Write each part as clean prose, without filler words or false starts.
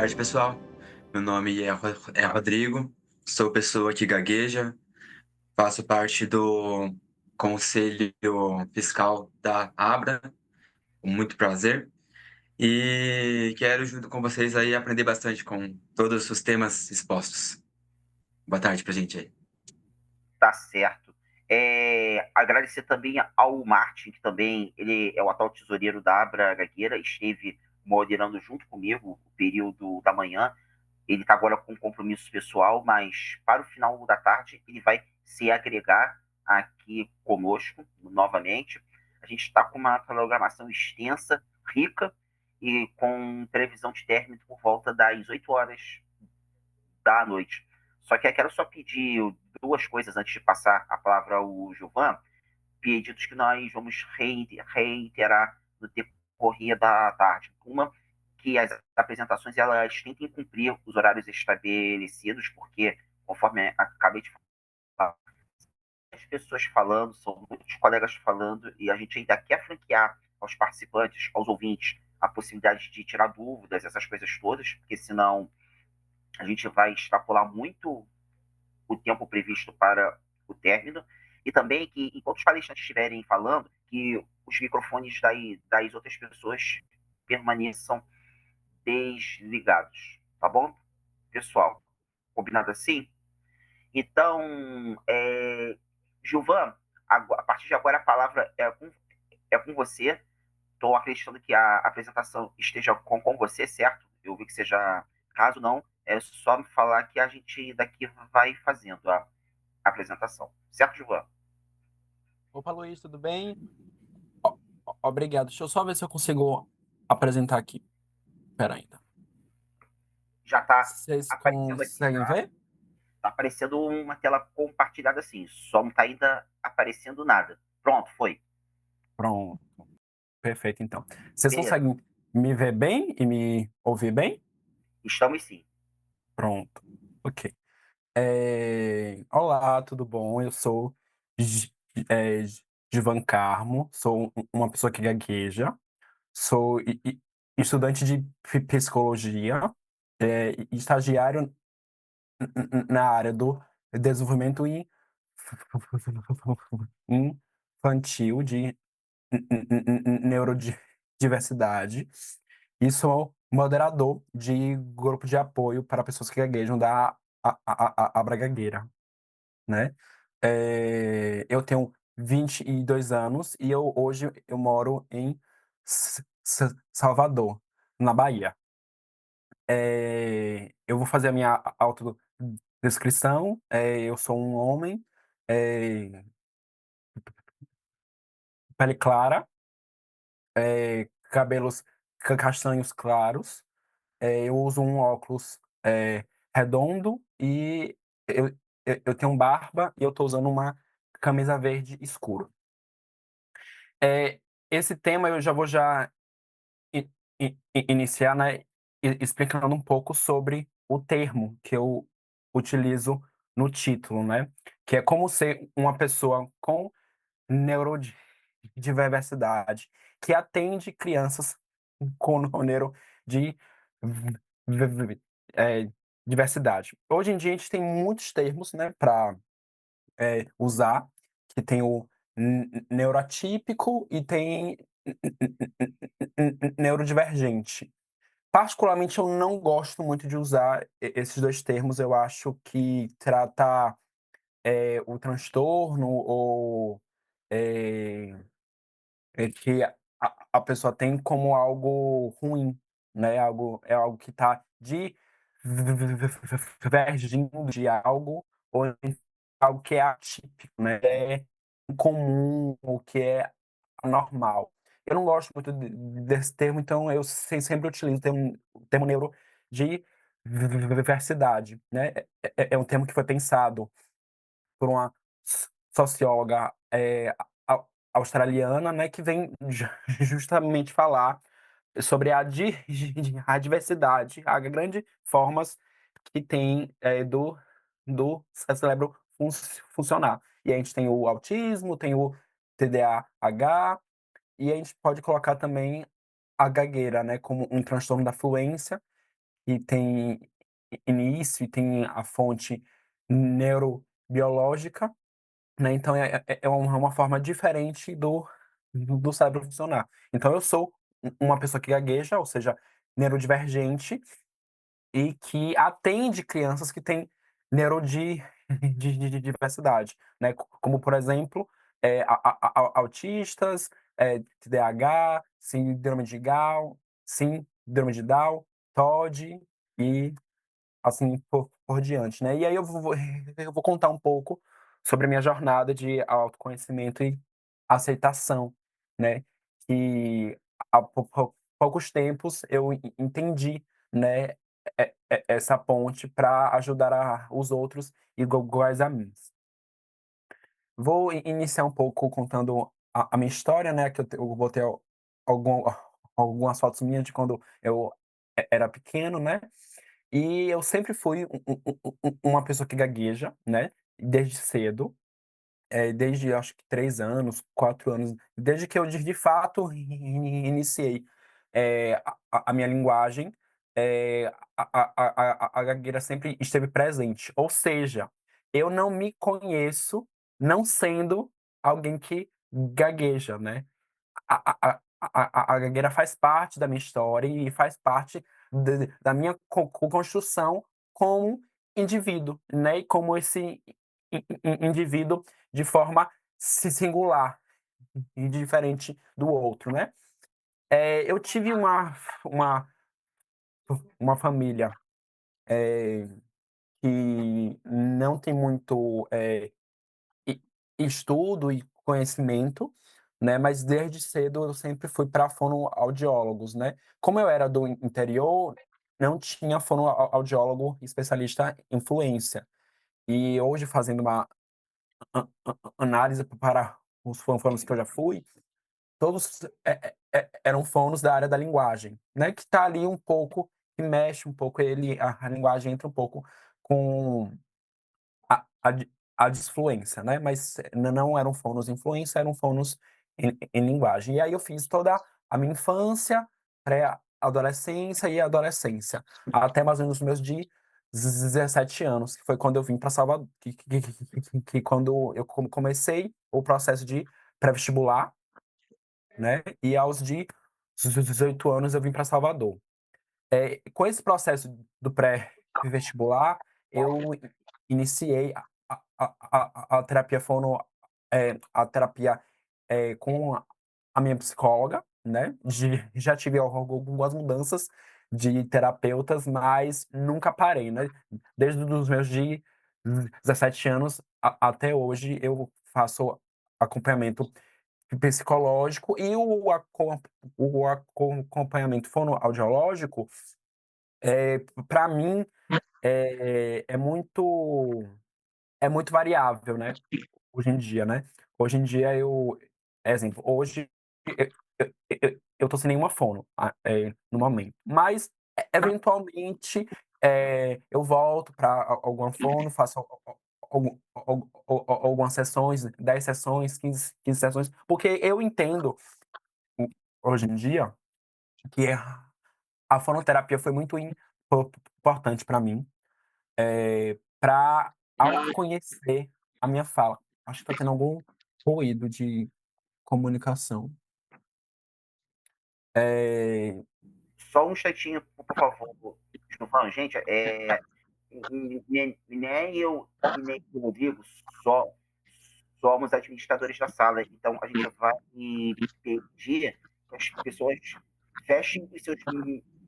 tarde, pessoal. Meu nome é Rodrigo, sou pessoa que gagueja, faço parte do conselho fiscal da Abra, com muito prazer, e quero, junto com vocês, aí aprender bastante com todos os temas expostos. Boa tarde pra gente aí. Tá certo. Agradecer também ao Martin, que também ele é o atual tesoureiro da Abra Gagueira, esteve moderando junto comigo o período da manhã. Ele está agora com um compromisso pessoal, mas para o final da tarde ele vai se agregar aqui conosco novamente. A gente está com uma programação extensa, rica, e com previsão de término por volta das 8 horas da noite. Só que eu quero só pedir duas coisas antes de passar a palavra ao Gilvan, pedidos que nós vamos reiterar no decorrer da tarde. Uma, que as apresentações elas tentem cumprir os horários estabelecidos, porque, conforme acabei de falar, as pessoas falando, são muitos colegas falando, e a gente ainda quer franquear aos participantes, aos ouvintes, a possibilidade de tirar dúvidas, essas coisas todas, porque senão a gente vai extrapolar muito o tempo previsto para o término, e também que, enquanto os palestrantes estiverem falando, que os microfones das outras pessoas permaneçam desligados, tá bom? Pessoal, combinado assim? Então, Gilvan, a partir de agora a palavra é com você. Estou acreditando que a apresentação esteja com você, certo? Eu vi que seja. Caso não, é só me falar que a gente daqui vai fazendo a apresentação. Certo, Gilvan? Opa, Luiz, tudo bem? Obrigado. Deixa eu só ver se eu consigo apresentar aqui. Pera ainda. Já está Vocês aparecendo aqui, conseguem tá? ver? Está aparecendo uma tela compartilhada assim, só não está ainda aparecendo nada. Pronto, foi. Pronto. Perfeito, então. Vocês Beleza. conseguem me ver bem e me ouvir bem? Estamos sim. Pronto. Ok. Olá, tudo bom? Eu sou Gi- é, Givan Carmo, sou uma pessoa que gagueja, sou estudante de psicologia, e estagiário na área do desenvolvimento infantil de neurodiversidade e sou moderador de grupo de apoio para pessoas que gaguejam da Abra Gagueira, né. Eu tenho 22 anos e hoje eu moro em Salvador, na Bahia. Eu vou fazer a minha autodescrição. Eu sou um homem, eh, pele clara, cabelos castanhos claros. Eu uso um óculos, redondo e eu tenho barba e eu estou usando uma camisa verde escuro. Esse tema eu já vou i iniciar, né, explicando um pouco sobre o termo que eu utilizo no título, né, que é como ser uma pessoa com neurodiversidade, que atende crianças com neurodi v v eh, diversidade. Hoje em dia a gente tem muitos termos, né, pra, usar, que tem o neuroatípico e tem neurodivergente. Particularmente, eu não gosto muito de usar esses 2 termos, eu acho que trata, o transtorno ou, eh que a pessoa tem como algo ruim, né, algo que está divergindo de algo, ou algo que é atípico, né, é incomum, ou que é anormal. Eu não gosto muito desse termo, então eu sempre utilizo o termo neurodiversidade, né. É um termo que foi pensado por uma socióloga, australiana, né, que vem justamente falar sobre a diversidade, a grande formas que tem, do cérebro funcionar. E a gente tem o autismo, tem o TDAH, e a gente pode colocar também a gagueira, né, como um transtorno da fluência, e tem início e tem a fonte neurobiológica, né, então é uma forma diferente do cérebro funcionar. Então eu sou uma pessoa que gagueja, ou seja, neurodivergente, e que atende crianças que têm neurodi de diversidade, né, como por exemplo, autistas, TDAH, síndrome de Down, TOD e assim por diante, né. E aí eu vou contar um pouco sobre a minha jornada de autoconhecimento e aceitação, né, que há poucos tempos eu entendi, né, essa ponte para ajudar os outros iguais a mim. Vou iniciar um pouco contando a minha história, né, que eu botei algum algumas fotos minhas de quando eu era pequeno, né. E eu sempre fui uma pessoa que gagueja, né, desde cedo, desde acho que 3 anos, 4 anos, desde que eu de fato iniciei, a minha linguagem, a gagueira sempre esteve presente, ou seja, eu não me conheço não sendo alguém que gagueja, né. A gagueira faz parte da minha história e faz parte da minha construção como indivíduo, né, e como esse indivíduo de forma singular e diferente do outro, né. Eu tive uma família, eh, que não tem muito, e estudo e conhecimento, né, mas desde cedo eu sempre fui para fonoaudiólogos, né. Como eu era do interior, não tinha fonoaudiólogo especialista em fluência. E hoje fazendo uma análise para os fonos que eu já fui, todos eram fonos da área da linguagem, né, que tá ali um pouco, que mexe um pouco ele a linguagem entra um pouco com a di a disfluência, né, mas não eram fonos em fluência, eram fonos em linguagem. E aí eu fiz toda a minha infância, pré-adolescência e adolescência, até mais ou menos os meus 17 anos, que foi quando eu vim para Salvador, que quando eu comecei o processo de pré-vestibular, né, e aos 18 anos eu vim para Salvador. Com esse processo do pré-vestibular, eu iniciei a terapia a terapia, com a minha psicóloga, né, já tive algumas mudanças de terapeutas, mas nunca parei, né. Desde os meus 17 anos até hoje eu faço acompanhamento psicológico e o acompanhamento fonoaudiológico, para mim, é muito variável, né, hoje em dia, né. Hoje em dia exemplo, hoje eu tô sem nenhuma fono, no momento, mas eventualmente, eu volto para alguma fono, faço algumas sessões, 10 sessões, 15 sessões, porque eu entendo, hoje em dia, que a fonoterapia foi muito importante para mim, para autoconhecer a minha fala. Acho que tá tendo algum ruído de comunicação. Eh, Só um instantinho, por favor, Gilvan. Gente, nem eu e nem o Rodrigo somos administradores da sala, então a gente vai pedir que as pessoas fechem os seus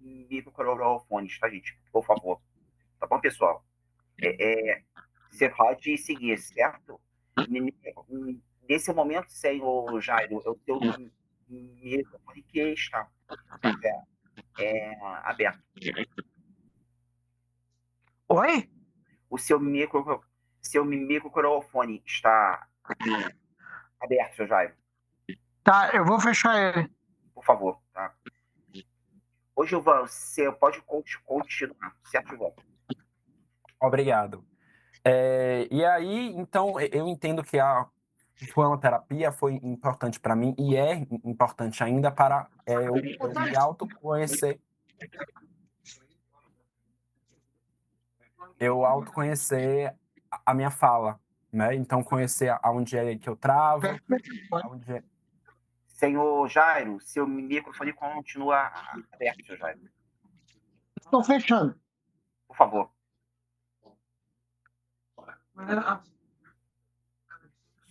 microfones, tá, gente? Por favor. Tá bom, pessoal? Você pode seguir, certo? Nesse momento, senhor Jairo, é o teu microfone que está aberto. Oi? O seu microfone está aberto, seu Jairo. Tá, eu vou fechar ele. Por favor, tá? Ô, Gilvan, você pode continuar, certo, Gilvan? Obrigado. E aí, então, eu entendo que a fonoterapia foi importante para mim e é importante ainda para, eu me autoconhecer. eu autoconhecer a minha fala, né? Então, conhecer aonde é que eu travo, aonde é... Senhor Jairo, seu microfone continua aberto, senhor Jairo. Estou fechando. Por favor.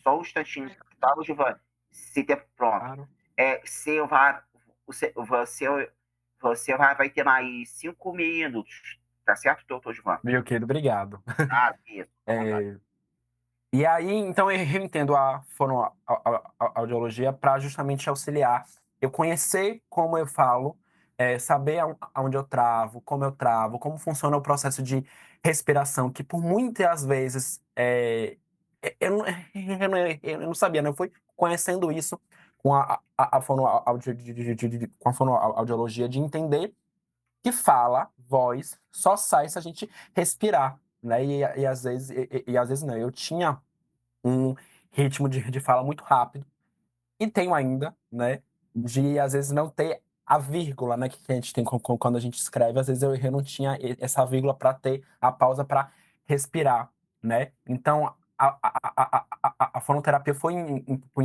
Só um instantinho, tá, Giovanni? Se der pronto. Claro. Vai ter mais 5 minutos. Tá certo, doutor Giovanni? Meu querido, obrigado. Isso. E aí, então, eu entendo a fonoaudiologia para justamente auxiliar eu conhecer como eu falo, saber aonde eu travo, como funciona o processo de respiração, que por muitas vezes eu, não, eu não sabia, né? Eu fui conhecendo isso com com a fonoaudiologia, de entender que fala, voz, só sai se a gente respirar, né? E às vezes, às vezes não. Eu tinha um ritmo de fala muito rápido, e tenho ainda, né? De às vezes não ter a vírgula, né? Que a gente tem quando a gente escreve. Às vezes eu não tinha essa vírgula para ter a pausa para respirar, né? Então a fonoterapia foi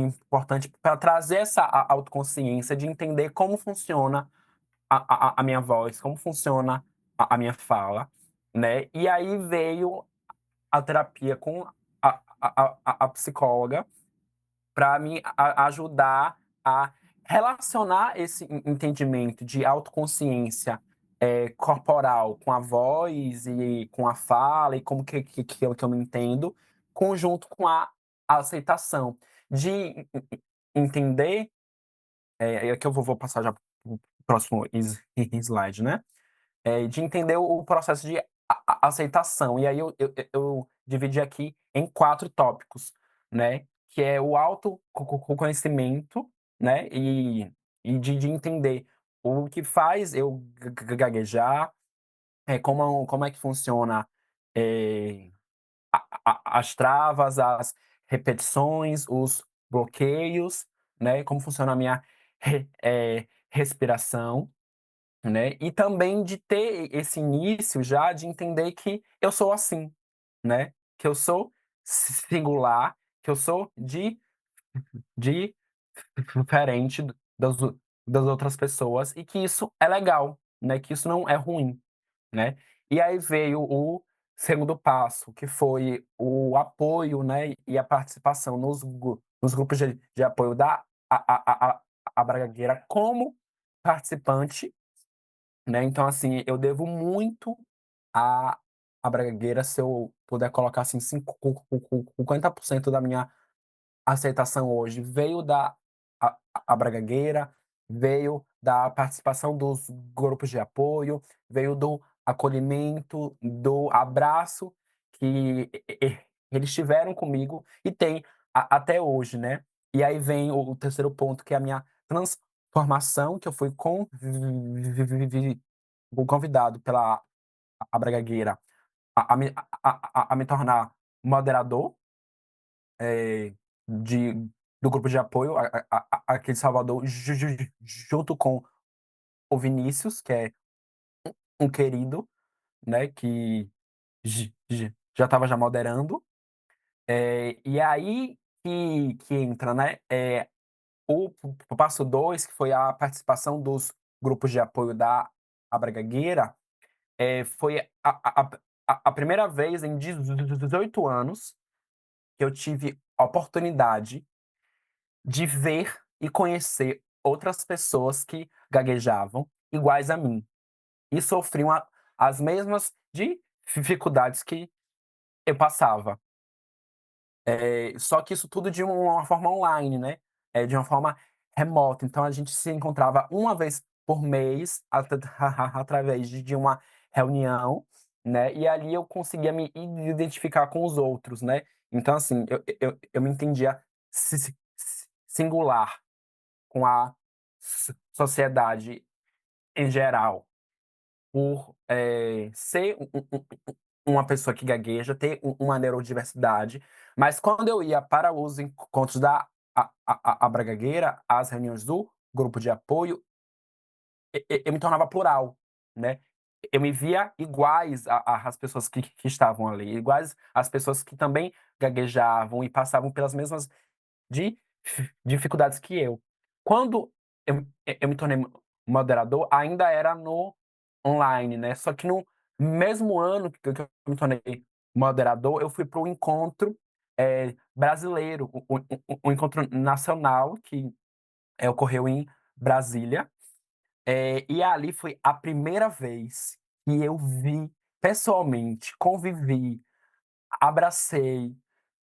importante para trazer essa autoconsciência de entender como funciona a minha voz, como funciona a minha fala, né? E aí veio a terapia com a psicóloga para me ajudar a relacionar esse entendimento de autoconsciência corporal com a voz e com a fala e como que eu me entendo, conjunto com a aceitação. De entender, é que eu vou passar já para o próximo slide, né? De entender o processo de aceitação. E aí eu dividi aqui em 4 tópicos, né? Que é o autoconhecimento, né? De entender o que faz eu gaguejar, como é que funciona eh, as travas, as repetições, os bloqueios, né? Como funciona a minha respiração, né? E também de ter esse início já de entender que eu sou assim, né? Que eu sou singular, que eu sou diferente das outras pessoas e que isso é legal, né? Que isso não é ruim, né? E aí veio o segundo passo, que foi o apoio, né? E a participação nos grupos de apoio da a Bragagueira como participante, né? Então, assim, eu devo muito à à Bragagueira. Se eu puder colocar, assim, 50% da minha aceitação hoje veio da a Bragagueira, veio da participação dos grupos de apoio, veio do acolhimento, do abraço que eles tiveram comigo e tem até hoje, né? E aí vem o terceiro ponto, que é a minha transformação, que eu fui convidado pela a Bragagueira a me tornar moderador, eh, de do grupo de apoio aqui de Salvador, junto com o Vinícius, que é um querido, né, que já estava já moderando. E aí que entra, né, o passo 2, que foi a participação dos grupos de apoio da Abragagueira. Foi a primeira vez em 18 anos que eu tive a oportunidade de ver e conhecer outras pessoas que gaguejavam iguais a mim e sofriam as mesmas dificuldades que eu passava. Só que isso tudo de uma forma online, né? De uma forma remota. Então a gente se encontrava uma vez por mês através de uma reunião, né? E ali eu conseguia me identificar com os outros, né? Então, assim, eu me entendia singular com a sociedade em geral, por ser uma pessoa que gagueja, ter uma neurodiversidade, mas quando eu ia para os encontros da a Bragagueira, as reuniões do grupo de apoio, eu me tornava plural, né? eu me via iguais às pessoas que estavam ali, iguais às pessoas que também gaguejavam e passavam pelas mesmas di dificuldades que eu. Quando eu me tornei moderador, ainda era no online, né, só que no mesmo ano que eu me tornei moderador, eu fui para o encontro, brasileiro, o encontro nacional que, ocorreu em Brasília, e ali foi a primeira vez que eu vi pessoalmente, convivi, abracei,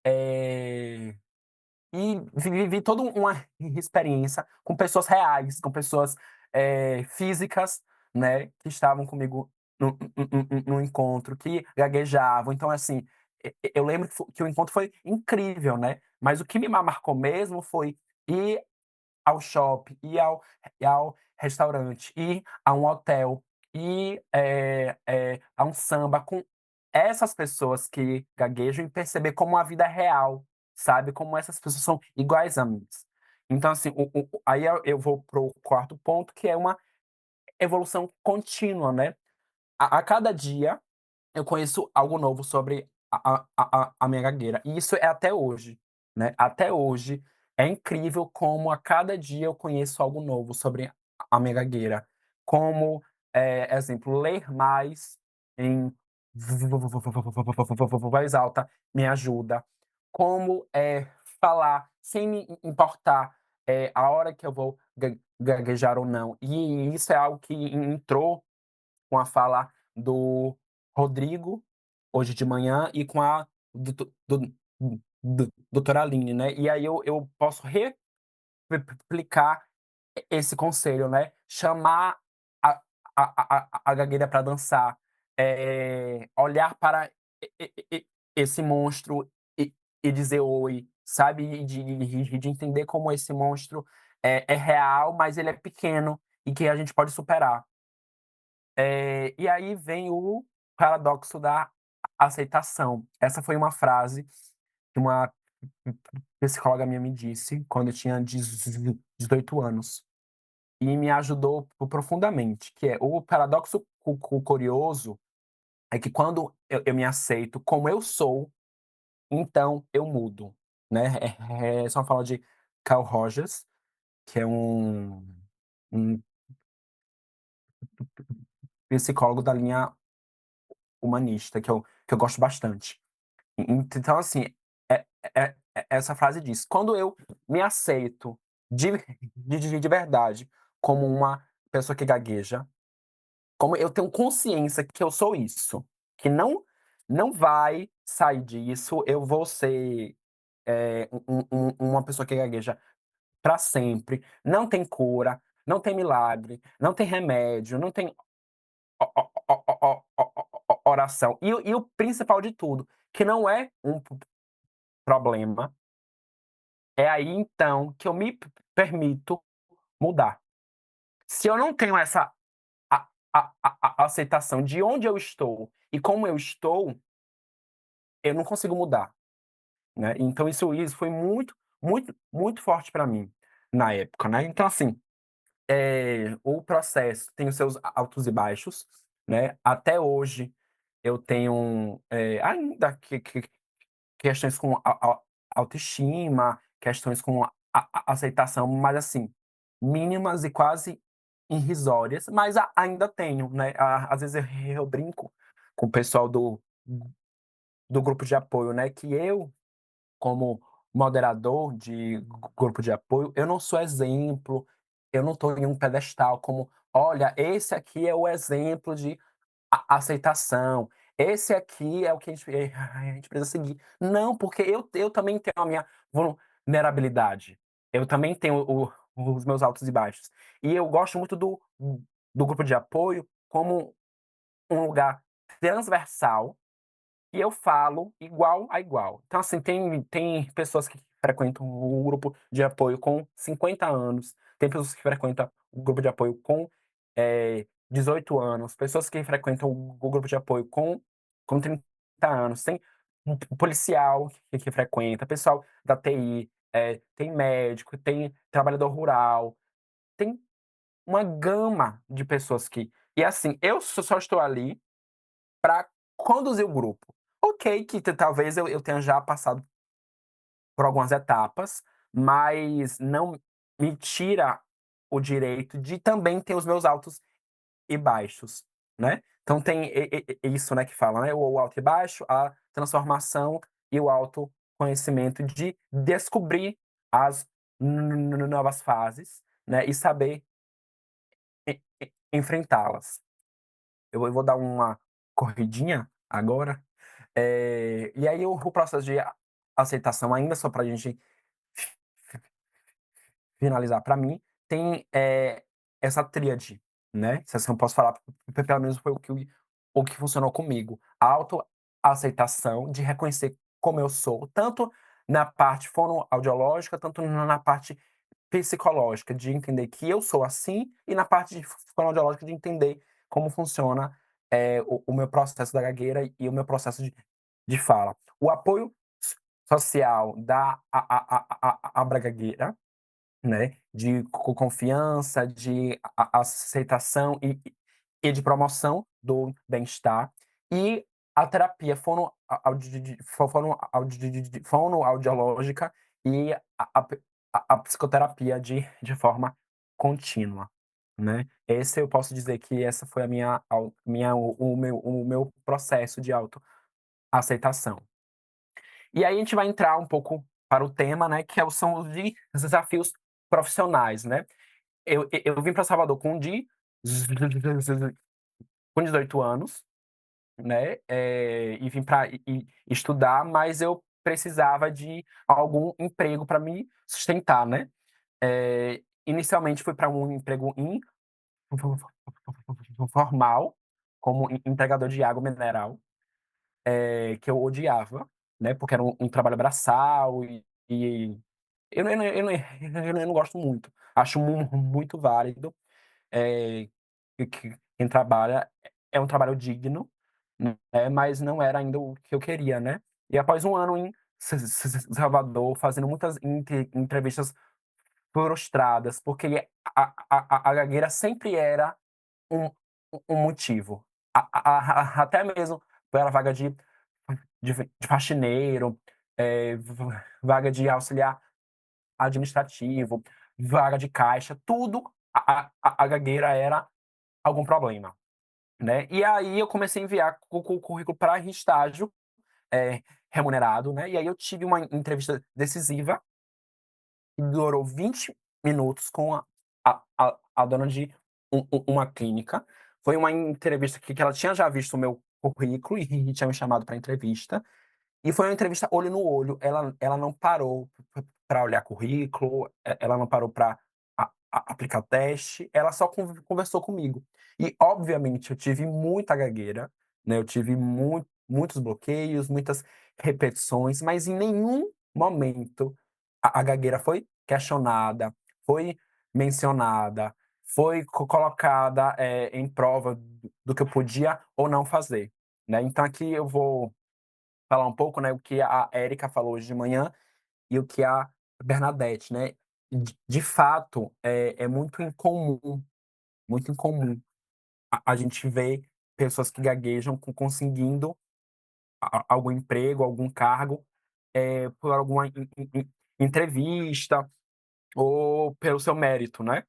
eh e vivi toda uma experiência com pessoas reais, com pessoas, físicas, né, que estavam comigo no encontro, que gaguejavam. Então, assim, eu lembro que o encontro foi incrível, né, mas o que me marcou mesmo foi ir ao shopping, ir ao restaurante, ir a um hotel, ir, a um samba com essas pessoas que gaguejam e perceber como a vida é real, sabe, como essas pessoas são iguais a mim. Então, assim, aí eu vou para o quarto ponto, que é uma evolução contínua, né. A cada dia eu conheço algo novo sobre a minha gagueira, e isso é até hoje, né, até hoje é incrível como a cada dia eu conheço algo novo sobre a minha gagueira, como, exemplo, ler mais em voz alta me ajuda, como, falar sem me importar, a hora que eu vou gaguejar ou não, e isso é algo que entrou com a fala do Rodrigo, hoje de manhã, e com a doutora Aline, né. E aí eu posso replicar esse conselho, né, chamar a a gagueira para dançar, olhar para esse monstro e dizer "oi", sabe, e de entender como esse monstro é real, mas ele é pequeno e que a gente pode superar. E aí vem o paradoxo da aceitação. Essa foi uma frase que uma psicóloga minha me disse quando eu tinha 18 anos, e me ajudou profundamente, que é o paradoxo curioso é que quando eu me aceito como eu sou, então eu mudo, né. Essa é uma fala de Carl Rogers, que é um psicólogo da linha humanista que eu gosto bastante. Então, assim, é essa frase diz: "Quando eu me aceito de de verdade como uma pessoa que gagueja, como eu tenho consciência que eu sou isso, que não vai sair disso, eu vou ser, uma pessoa que gagueja para sempre, não tem cura, não tem milagre, não tem remédio, não tem oração. E o principal de tudo, que não é um problema, é aí então que eu me permito mudar. Se eu não tenho essa aceitação de onde eu estou e como eu estou, eu não consigo mudar, né. Então isso foi muito, muito, muito forte para mim na época, né. Então assim, o processo tem os seus altos e baixos, né. Até hoje eu tenho, ainda que questões com a autoestima, questões com a aceitação, mas assim, mínimas e quase irrisórias, mas ainda tenho, né. Às vezes eu brinco com o pessoal do grupo de apoio, né, que eu, como moderador de grupo de apoio, eu não sou exemplo, eu não estou em um pedestal como: "Olha, esse aqui é o exemplo de aceitação. Esse aqui é o que a gente precisa seguir". Não, porque eu também tenho a minha vulnerabilidade. Eu também tenho os meus altos e baixos. E eu gosto muito do grupo de apoio como um lugar transversal e eu falo igual a igual. Então, assim, tem pessoas que frequentam o grupo de apoio com 50 anos, tem pessoas que frequentam o grupo de apoio com, 18 anos, pessoas que frequentam o grupo de apoio com 30 anos, tem um policial que frequenta, pessoal da TI, tem médico, tem trabalhador rural, tem uma gama de pessoas que E assim, eu só estou ali para conduzir o grupo. Ok, que talvez eu tenha já passado por algumas etapas, mas não me tira o direito de também ter os meus altos e baixos, né. Então tem isso, né, que fala, né, o alto e baixo, a transformação e o autoconhecimento de descobrir as novas fases, né, e saber enfrentá-las. Eu vou dar uma corridinha agora, e aí o processo de aceitação, ainda só pra gente finalizar, para mim, tem, essa tríade, né, se assim eu posso falar, pelo menos foi o que funcionou comigo. A autoaceitação, de reconhecer como eu sou, tanto na parte fonoaudiológica, tanto na parte psicológica, de entender que eu sou assim, e na parte de fonoaudiológica, de entender como funciona, o meu processo da gagueira e o meu processo de fala. O apoio social da Abra Gagueira, né, de confiança, de aceitação e de promoção do bem-estar, e a terapia fonoaudiológica e a psicoterapia de forma contínua, né. Esse eu posso dizer que essa foi a minha o meu processo de autoaceitação. E aí a gente vai entrar um pouco para o tema, né, que são os desafios profissionais, né. Eu vim para Salvador com 18 anos, né, e vim para estudar, mas eu precisava de algum emprego para me sustentar, né. Inicialmente fui para um emprego formal, como entregador de água mineral, que eu odiava, né, porque era um trabalho braçal e eu não gosto muito. Acho muito válido, que quem trabalha é um trabalho digno, né, mas não era ainda o que eu queria, né. E após um ano em Salvador, fazendo muitas entrevistas frustradas, porque a gagueira sempre era um motivo. Até mesmo pela vaga de faxineiro, vaga de auxiliar administrativo, vaga de caixa, tudo a gagueira era algum problema, né. E aí eu comecei a enviar o currículo para estágio, remunerado, né, e aí eu tive uma entrevista decisiva, que durou 20 minutos com a dona de uma clínica. Foi uma entrevista que ela tinha já visto o meu currículo e tinha me chamado para entrevista. E foi uma entrevista olho no olho, ela não parou para olhar currículo, ela não parou para aplicar o teste, ela só conversou comigo. E obviamente eu tive muita gagueira, né, eu tive muitos bloqueios, muitas repetições, mas em nenhum momento a gagueira foi questionada, foi mencionada, foi colocada, em prova do que eu podia ou não fazer, né. Então aqui eu vou falar um pouco, né, o que a Érica falou hoje de manhã e o que a Bernadette, né. De fato, é muito incomum a gente ver pessoas que gaguejam conseguindo algum emprego, algum cargo, por alguma entrevista ou pelo seu mérito, né.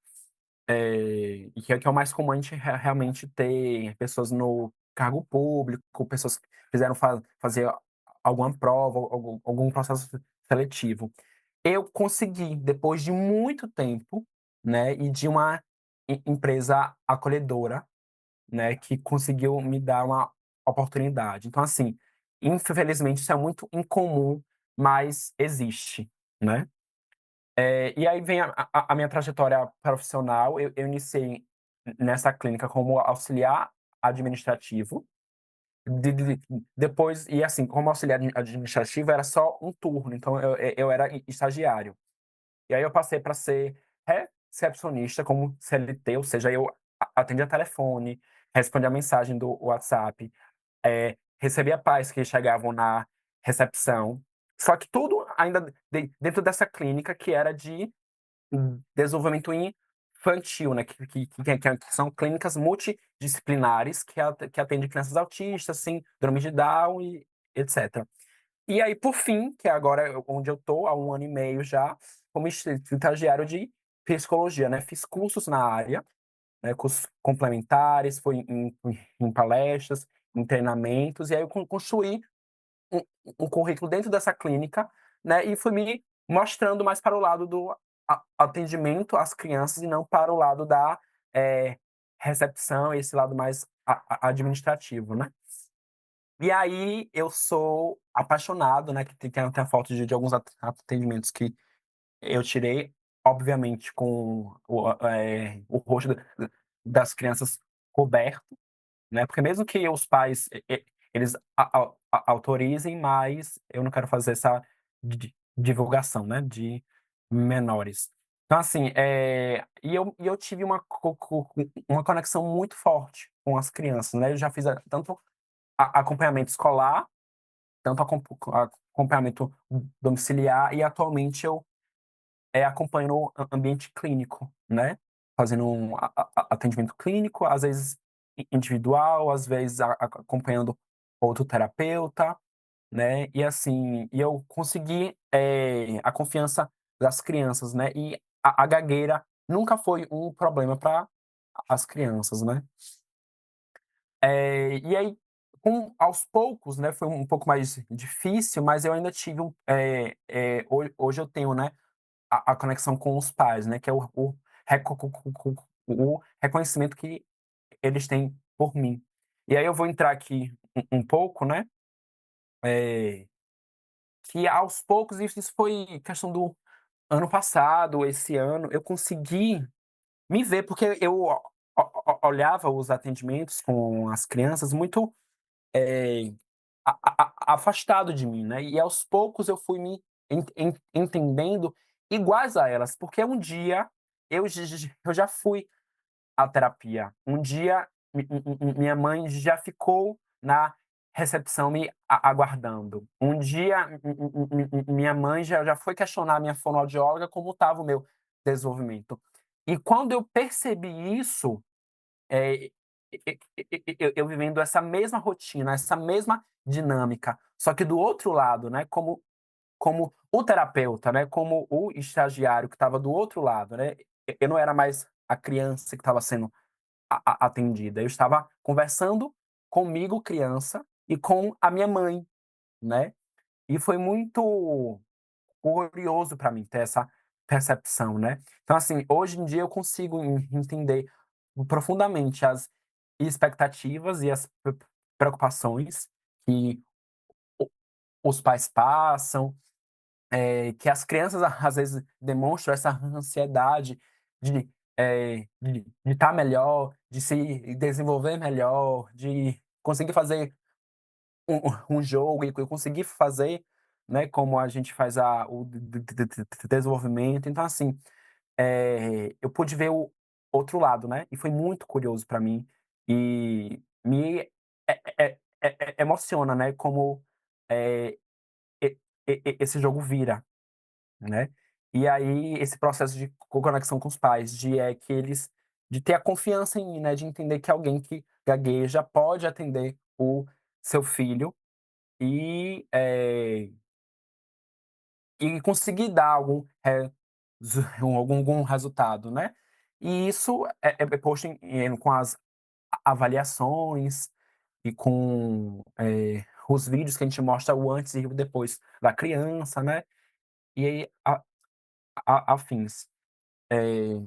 E que é o mais comum a gente realmente ter pessoas no cargo público, pessoas que fizeram fazer alguma prova, algum processo seletivo. Eu consegui, depois de muito tempo, né, e de uma empresa acolhedora, né, que conseguiu me dar uma oportunidade. Então, assim, infelizmente isso é muito incomum, mas existe, né. E aí vem a minha trajetória profissional. Eu iniciei nessa clínica como auxiliar administrativo, depois e assim, como auxiliar administrativo era só um turno, então eu era estagiário. E aí eu passei para ser recepcionista como CLT, ou seja, eu atendia telefone, respondia a mensagem do WhatsApp, recebia pais que chegavam na recepção, só que tudo ainda dentro dessa clínica que era de desenvolvimento infantil, né, que são clínicas multidisciplinares que atendem crianças autistas, síndrome de Down e etc. E aí, por fim, que é agora onde eu tô, há 1 ano e meio já, como estagiário de psicologia, né? Fiz cursos na área, né? Cursos complementares, fui em palestras, em treinamentos, e aí eu construí um, um currículo dentro dessa clínica, né? E fui me mostrando mais para o lado do atendimento às crianças e não para o lado da recepção, esse lado mais administrativo, né? E aí eu sou apaixonado, né? Que tem até a foto de alguns atendimentos que eu tirei, obviamente, com o rosto das crianças coberto, né? Porque mesmo que os pais eles autorizem, mas eu não quero fazer essa divulgação, né? De menores. Então, assim, e eu tive uma conexão muito forte com as crianças, né? Eu já fiz tanto acompanhamento escolar, tanto acompanhamento domiciliar, e atualmente eu acompanho no ambiente clínico, né? Fazendo um atendimento clínico, às vezes individual, às vezes acompanhando outro terapeuta, né? E assim, e eu consegui a confiança das crianças, né? E a gagueira nunca foi um problema para as crianças, né? E aí, aos poucos, né, foi um pouco mais difícil, mas eu ainda tive hoje eu tenho, né, a conexão com os pais, né, que é o reconhecimento que eles têm por mim. E aí eu vou entrar aqui um pouco, né, que aos poucos, isso foi questão do ano passado, esse ano, eu consegui me ver, porque eu olhava os atendimentos com as crianças muito eh, afastado de mim, né? E aos poucos eu fui me entendendo iguais a elas, porque um dia eu já fui à terapia. Um dia minha mãe já ficou na recepção me aguardando. Um dia minha mãe já foi questionar a minha fonoaudióloga como estava o meu desenvolvimento. E quando eu percebi isso, eh, eu vivendo essa mesma rotina, essa mesma dinâmica, só que do outro lado, né, como o terapeuta, né, como o estagiário que estava do outro lado, né, eu não era mais a criança que estava sendo atendida, eu estava conversando comigo, criança, e com a minha mãe, né, e foi muito curioso para mim ter essa percepção, né. Então, assim, hoje em dia eu consigo entender profundamente as expectativas e as preocupações que o os pais passam, que as crianças às vezes demonstram essa ansiedade de estar melhor, de se desenvolver melhor, de conseguir fazer um jogo e conseguir fazer, né, como a gente faz o desenvolvimento. Então, assim, eu pude ver o outro lado, né, e foi muito curioso para mim e me emociona, né, como, esse jogo vira, né. E aí esse processo de conexão com os pais, de ter a confiança em mim, né, de entender que alguém que gagueja pode atender o seu filho e, conseguir dar algum resultado, né. E isso é posto com as avaliações e com, os vídeos que a gente mostra o antes e o depois da criança, né, e aí afins. Eh,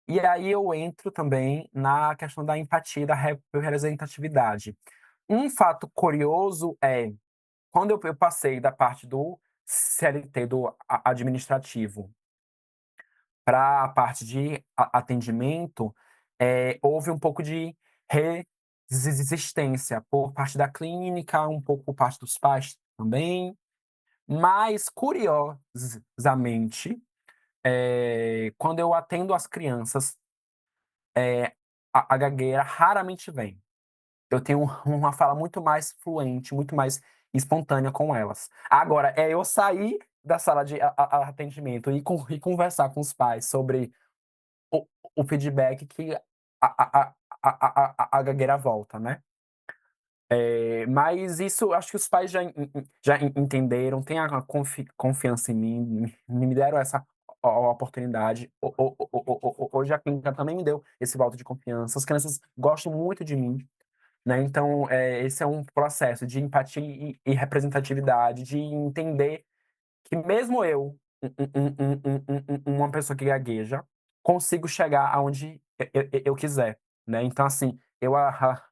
e aí eu entro também na questão da empatia e da representatividade. Um fato curioso é, quando eu passei da parte do CLT, do administrativo, para a parte de atendimento, houve um pouco de resistência por parte da clínica, um pouco por parte dos pais também, mas curiosamente, quando eu atendo as crianças, a gagueira raramente vem. Eu tenho uma fala muito mais fluente, muito mais espontânea com elas. Agora, é eu sair da sala de atendimento e conversar com os pais sobre o feedback que a gagueira volta, né? Mas isso acho que os pais já entenderam, têm a confiança em mim, me deram essa oportunidade. Hoje a clínica também me deu esse voto de confiança. As crianças gostam muito de mim, né? Então, esse é um processo de empatia e representatividade, de entender que mesmo eu, uma pessoa que gagueja, consigo chegar aonde eu quiser, né? Então, assim, eu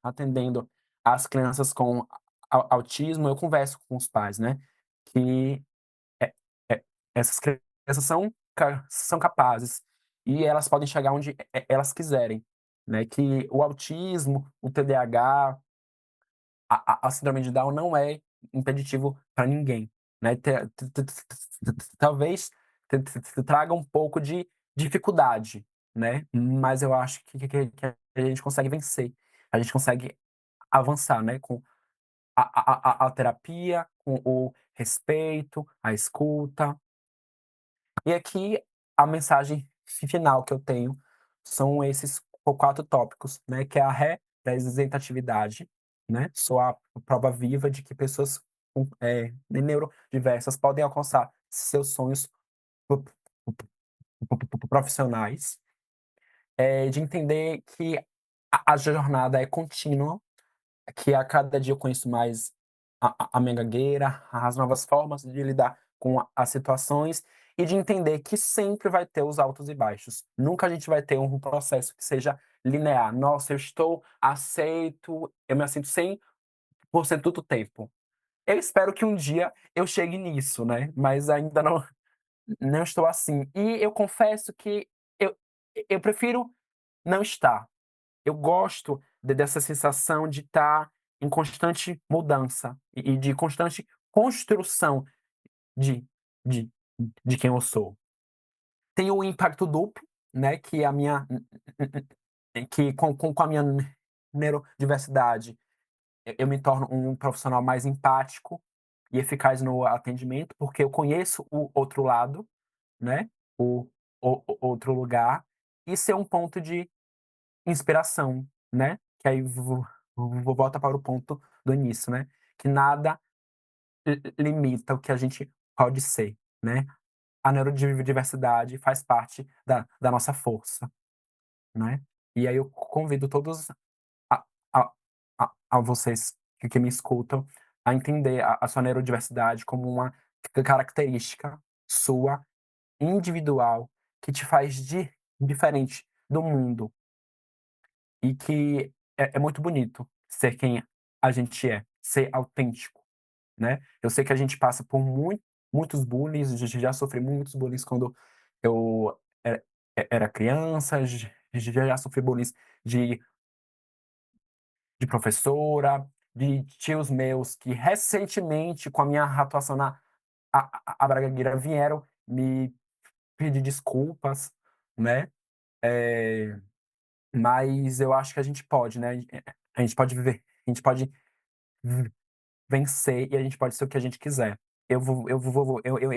atendendo as crianças com autismo, eu converso com os pais, né? Que é- é- essas crianças são capazes e elas podem chegar onde elas quiserem, né? Que o autismo, o TDAH, a síndrome de Down não é impeditivo para ninguém, né? Talvez traga um pouco de dificuldade, né? Mas eu acho que a gente consegue vencer, a gente consegue avançar, né? Com a terapia, com o respeito, a escuta. E aqui a mensagem final que eu tenho são esses 4 tópicos, né? Que é a representatividade, né? Sou a prova viva de que pessoas neurodiversas podem alcançar seus sonhos profissionais, de entender que a jornada é contínua, que a cada dia eu conheço mais a minha gagueira, as novas formas de lidar com as situações e de entender que sempre vai ter os altos e baixos. Nunca a gente vai ter um processo que seja linear. Nossa, eu estou aceito, eu me aceito 100% do tempo. Eu espero que um dia eu chegue nisso, né? Mas ainda não estou assim. E eu confesso que eu, eu prefiro não estar. Eu gosto dessa sensação de estar em constante mudança e de constante construção de, de, de quem eu sou. Tem o impacto duplo, né, que a minha que com a minha neurodiversidade eu me torno um profissional mais empático e eficaz no atendimento, porque eu conheço o outro lado, né, o outro lugar. Isso é um ponto de inspiração, né? Que aí volta para o ponto do início, né? Que nada limita o que a gente pode ser, né? A neurodiversidade faz parte da nossa força, né? E aí eu convido todos a, a, a vocês que me escutam a entender a sua neurodiversidade como uma característica sua, individual, que te faz diferente do mundo, e que é muito bonito ser quem a gente é, ser autêntico, né. Eu sei que a gente passa por muitos bullies, já sofri muitos bullies quando eu era criança, já sofri bullies de professora, de tios meus que recentemente, com a minha atuação na Braga vieram me pedir desculpas, né. Eh Mas eu acho que a gente pode, né, a gente pode viver, a gente pode vencer e a gente pode ser o que a gente quiser. Eu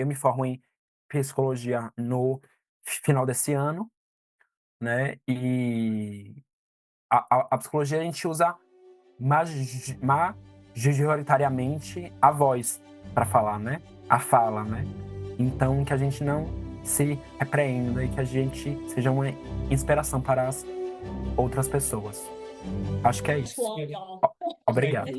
me formo em psicologia no final desse ano, né, e a psicologia a gente usa majoritariamente a voz para falar, né, a fala, né. Então que a gente não se repreenda e que a gente seja uma inspiração para as outras pessoas. Acho que é isso. Obrigado.